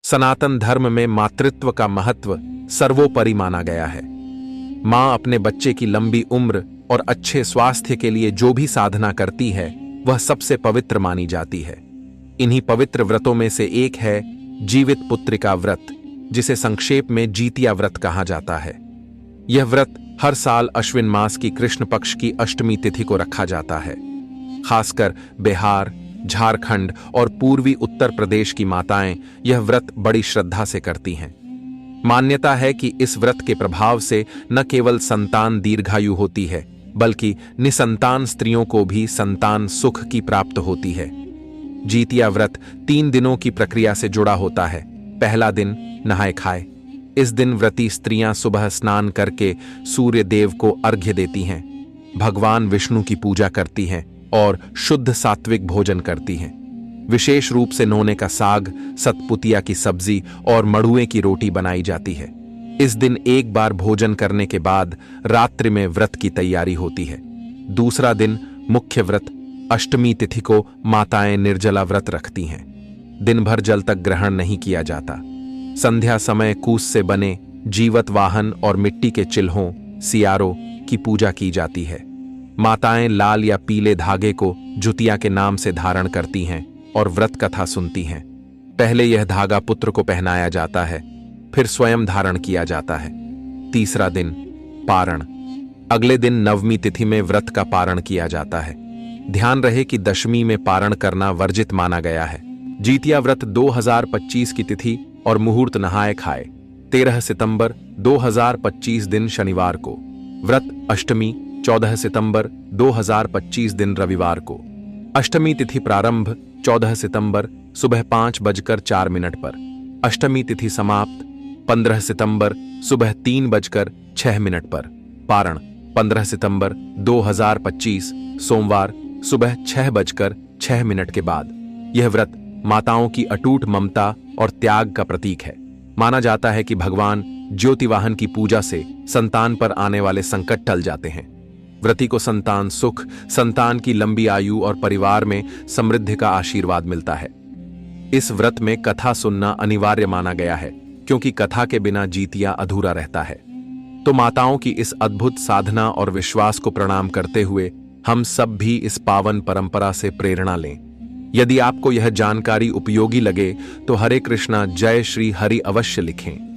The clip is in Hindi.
सनातन धर्म में मातृत्व का महत्व सर्वोपरि माना गया है। मां अपने बच्चे की लंबी उम्र और अच्छे स्वास्थ्य के लिए जो भी साधना करती है वह सबसे पवित्र मानी जाती है। इन्हीं पवित्र व्रतों में से एक है जीवित पुत्रिका व्रत, जिसे संक्षेप में जीतिया व्रत कहा जाता है। यह व्रत हर साल अश्विन मास की कृष्ण पक्ष की अष्टमी तिथि को रखा जाता है। खासकर बिहार, झारखंड और पूर्वी उत्तर प्रदेश की माताएं यह व्रत बड़ी श्रद्धा से करती हैं। मान्यता है कि इस व्रत के प्रभाव से न केवल संतान दीर्घायु होती है, बल्कि निसंतान स्त्रियों को भी संतान सुख की प्राप्त होती है। जीतिया व्रत 3 दिनों की प्रक्रिया से जुड़ा होता है। पहला दिन नहाए खाए। इस दिन व्रती स्त्रियां सुबह स्नान करके सूर्य देव को अर्घ्य देती हैं, भगवान विष्णु की पूजा करती हैं और शुद्ध सात्विक भोजन करती हैं। विशेष रूप से नोने का साग, सतपुतिया की सब्जी और मड़ुए की रोटी बनाई जाती है। इस दिन एक बार भोजन करने के बाद रात्रि में व्रत की तैयारी होती है। दूसरा दिन मुख्य व्रत, अष्टमी तिथि को माताएं निर्जला व्रत रखती हैं। दिन भर जल तक ग्रहण नहीं किया जाता। संध्या समय कूस से बने जीवत वाहन और मिट्टी के चिल्हों, सियारों की पूजा की जाती है। माताएं लाल या पीले धागे को जुतिया के नाम से धारण करती हैं और व्रत कथा सुनती हैं। पहले यह धागा पुत्र को पहनाया जाता है, फिर स्वयं धारण किया जाता है। तीसरा दिन पारण। अगले दिन नवमी तिथि में व्रत का पारण किया जाता है। ध्यान रहे कि दशमी में पारण करना वर्जित माना गया है। जीतिया व्रत 2025 की तिथि और मुहूर्त नहाए खाए 13 सितंबर 2025 दिन शनिवार को। व्रत अष्टमी 14 सितंबर 2025 दिन रविवार को। अष्टमी तिथि प्रारंभ 14 सितंबर सुबह 5:04 पर। अष्टमी तिथि समाप्त 15 सितंबर सुबह 3:06 पर। पारण 15 सितंबर 2025 सोमवार सुबह 6:06 के बाद। यह व्रत माताओं की अटूट ममता और त्याग का प्रतीक है। माना जाता है कि भगवान ज्योतिवाहन की पूजा से संतान पर आने वाले संकट टल जाते हैं। व्रती को संतान सुख, संतान की लंबी आयु और परिवार में समृद्धि का आशीर्वाद मिलता है। इस व्रत में कथा सुनना अनिवार्य माना गया है, क्योंकि कथा के बिना जीतिया अधूरा रहता है। तो माताओं की इस अद्भुत साधना और विश्वास को प्रणाम करते हुए हम सब भी इस पावन परंपरा से प्रेरणा लें। यदि आपको यह जानकारी उपयोगी लगे तो हरे कृष्णा जय श्री हरि अवश्य लिखें।